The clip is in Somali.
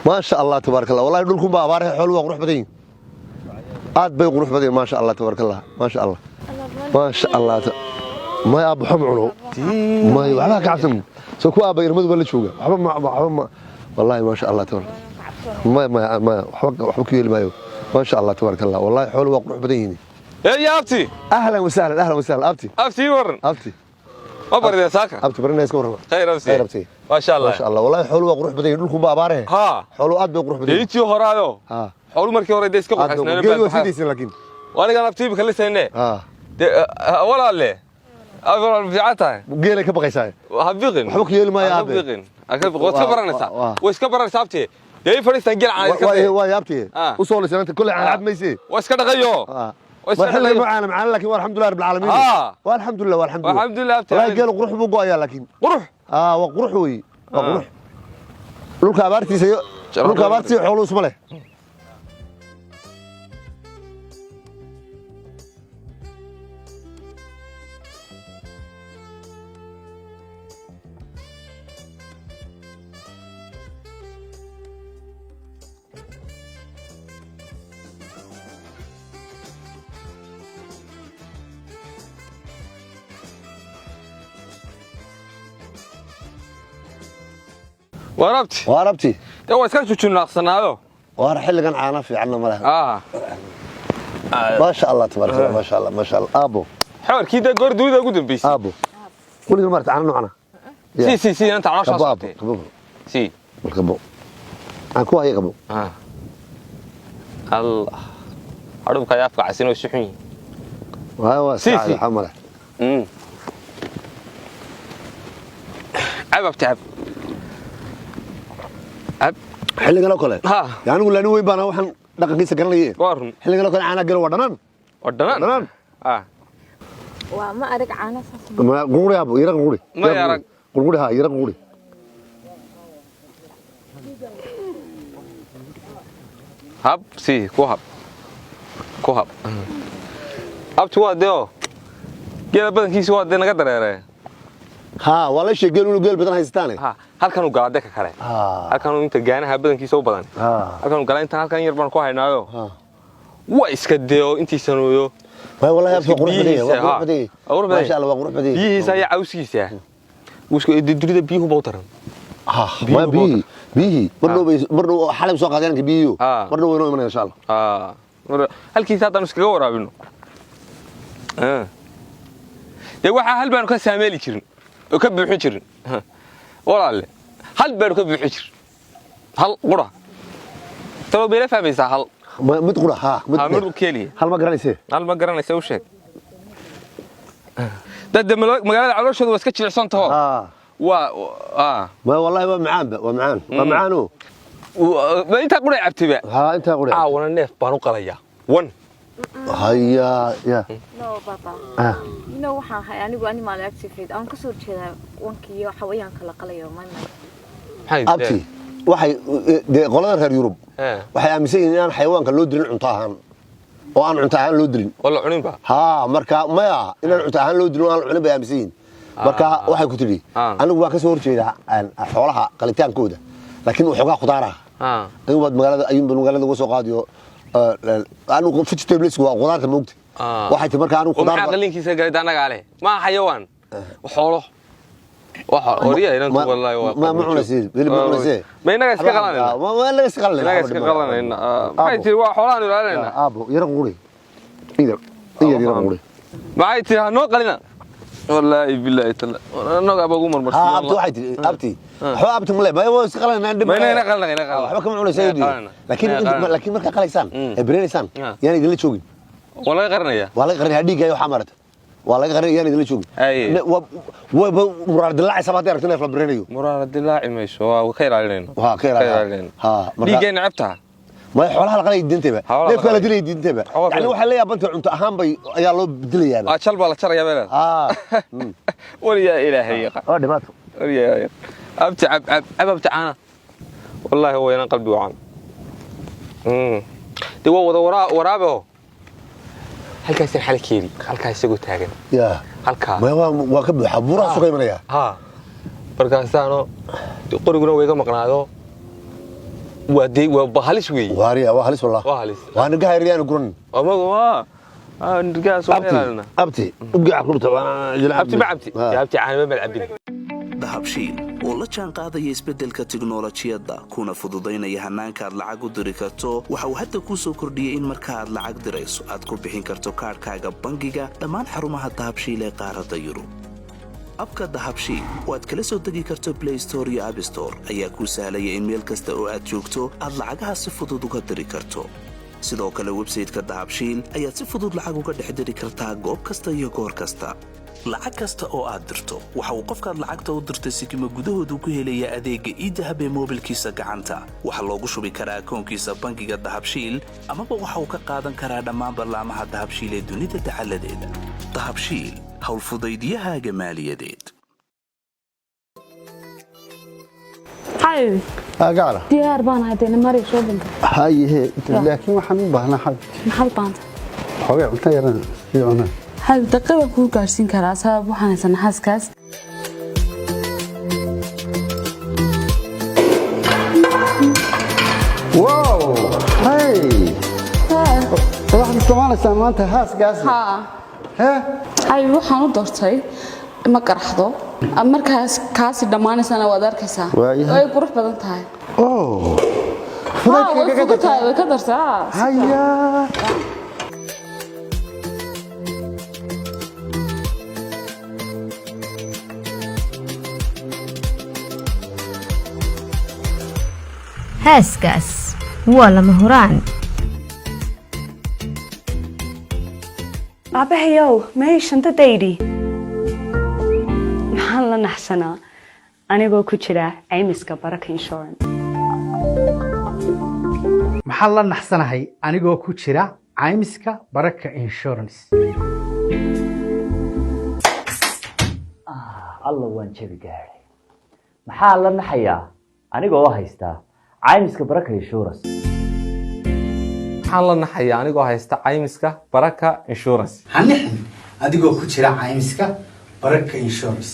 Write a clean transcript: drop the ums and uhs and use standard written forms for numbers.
ما شاء الله تبارك الله والله دولكم با abaar xoolo waa qurux badan yihiin aad bay qurux badan ma sha Allah تبارك الله ما شاء الله ما شاء الله ما ابو حمعو ما waxba ka cabsan soo ku aba yarmadu la jooga waxba والله ما شاء الله تبارك ما waxba ku yeeli maayo ما شاء الله تبارك الله والله xoolo waa qurux badan yihiin يا أبتي اهلا وسهلا اهلا وسهلا ابتي أبتي ورن ابتي ما برد يا ساكن ابتي برنا اسكو ورن خير أبتي خير ابتي ما شاء الله ما شاء الله والله xoolo waa qurux badan yihiin dhulku ba abaar ها xoolo aad bay qurux badan yihiin يجي هرايو ها حول مركي ورا ديسك وحسنا geed waa sidiisa laakiin وانا كان أبتي بخلصينه ها ولا له أفضل في عتاه geelay ka baqaysaa هبيقين waxba ku yeeli maayo aabe هبيقين أكيد وتكبرنا سا ويسكبرنا سابتي يا فريست نجيل على الكبير waa yaabtee u soo leesan inta kulli aan cad maysay واسكت غيو waxay macaan macaan laakiin alxamdulillah rabbil alamin walxamdulillah walxamdulillah والحمدلله أبتي والله geel qurux buu gooyaa laakiin قروح waa qurux weey waa qurux dhulka abaartiisa xoolo isma leh وربتي waarabti هو اسكت شو ناقصناه waar xilligan caana fiican ma leh ما شاء الله تبارك الله ما شاء الله ما شاء الله ابو حوار كده قردوده قدام بيس ابو كل مرت عنا نوعنا سي انت على شاشه قبو سي قبو اكو هي قبو الله عرب كياف عسين وسحين واو سي حمله عب تعب عب xilligan oo kale yaani walaani way baana waxaan dhaqankiisa garanayay warun xilligan oo kale caana gal wadhanan waa ma arag caana saas ma quri abo yara quri ma yarag quri ha yara quri hab si ku hab abtu waa deo geela badankiisa waa de naga dareere ها والله شيء قالوا له قال بدنا هيستاني ها halkan uu gala dadka kale halkan uu inta gaanaha badankiisa u badan halkan uu gala inta halkan yar baan ku haynaayo waa iska deeyo intii sanooyo ما والله يا قروح بديه ما شاء الله قروح بديه biyihiisa ayaa cawskiisa wuxuu durida biyuhu bowtaran ما بيه مرنو حلب سوق قادين بيو مرنو وينو من ان شاء الله halkiisa hadaan iskaga waraabino de waxa hal baan ka saameeli jirin oo ka buuxin jirin walaal hal baan ka buuxin jirin hal qura taw beela fahmaysa hal mid qura ha mid kaliya hal ma garanaysa u sheeg dad magaalada calooshooda waa iska jilicsan taho ما والله ومعانو ما انت قري عبتبا ها انت قري وانا نيف بانو قليا ون هيا يا no papa waxaan hay anigu animal activate aan ka soo jeedaa wankiyo xawayaanka la qalayo abti waxay qolada reer Yurub waxay aaminsan yihiin in xayawaanka loo dilin cunto ahaan oo aan cunto ahaan loo dilin wala cunin ba ha marka maya in cunto ahaan loo dilin aan cunin bay aaminsan yihiin marka waxay ku tiri anigu waa ka soo horjeedaa xoolaha qalitaankooda laakiin waxoogaa khudaara anigu wad magaalada uga soo qaadiyo anigu vegetables waa khudaarta moogta waxay tii marka anigu khudaar qalinkiisa galida anaga ale ma xayawaan xoolo waxa oriya inaan ku wallahi waa ma cunaysid ma inaga iska qalanayna ma tii waa xoolahan ilaalinayna abo yara quri yara quri ma tii hanoo qalina والله بالله تعالى انا ابغى اقوم المرسي ابتي واحد ابتي هو ابتي مله ما هو قلنا ما انا قلنا waxba kama cunaysaa laakiin marka qalaysaan ebreenaysan yani idin la joogin wala qarnaya wala qarnaya dhiigayo xamarta wala qarnaya yani idin la joogin waa muraad dilaac sabaad aragtay neef la breenayo muraad dilaac meesho waa ka ilaalinayna ha dhiigayna cabta ما xoolaha la qalay diintaba neef kala dilay diintaba yani waxa la yaabanta cunto ahaan bay ayaa loo bedelayaa jal baa la jaraya beel waliya ilaahay dhibaato waliya abti ana wallahi هو yana qalbi waan de waa wada waraabo halkaas xalkeeri halkaas isagu taagan ya halka ma waa ka buuxa buura sugay manaya markaasaano qoriguna way ka maqnaado ودي وبهالش وي واريا وهلس والله وهالش وانا قاعد ريان قرن أما نرجع سؤال لنا ابتي ابقى عقربته وانا جلعب أبتي ما أبتي يا أبتي أنا ما بلعبني dahabshiil oo la jaan qaadaya isbeddelka tiknoolajiyadda kuna fududaynaya hannaanka aad lacag u diri karto waxa uu hadda kuu soo kordhiyey in marka aad lacag dirayso aad ku bixin karto kaadhkaaga bangiga dhammaan xarumaha dahabshiil ee qaaradda yurub abka dahabshiil oo aad kala soo degi karto play store iyo app store ayaa kuu sahlaya in meel kasta oo aad joogto aad lacagaha si fudud uga diri karto sidoo kale website-ka dahabshiil ayaad si fudud lacag uga dhex diri kartaa goob kasta iyo goor kasta lacag kasta oo aad dirto waxa uu qofkaad lacagta u dirtay sikimo gudahoodu ku helayaa adeegga e-dahab ee moobilkiisa gacanta waxa loogu shubi karaa akoonkiisa bangiga dahabshiil amaba waxa uu ka qaadan karaa dhammaan barlaamaha dahabshiil ee dunida dacaladeeda dahabshiil howlfudaydiyahaaga maaliyadeed حبيبي قاعده ديار بان هادين مري شو بنت هاي هي لكن waxaan u baahnaa xal محل بانت xogaa cunta yaran fiicana هل دقيقة كل قارسين كراسة وحنا سنحس كاس واو هاي صراحة استمعنا سامانتها هاس قاسي ها هاي وحنا ودرتي ما قرحضو markaas kaasi dhamaanaysana waad arkaysaa way qurux badan tahay way ka dartaa haya هاسكاس ولا مهران aabahayow meey shantadaydi maxaan la naxsanaa anigoo ku jira caymiska baraka insurance maxaan la naxsanahay anigoo ku jira caymiska baraka insurance alla waan jabi gaaray maxaa la naxayaa anigoo haysta caymiska baraka insurance waxaan la naxayaa anigoo haysta caymiska baraka insurance hanixin adigoo ku jira caymiska baraka insurance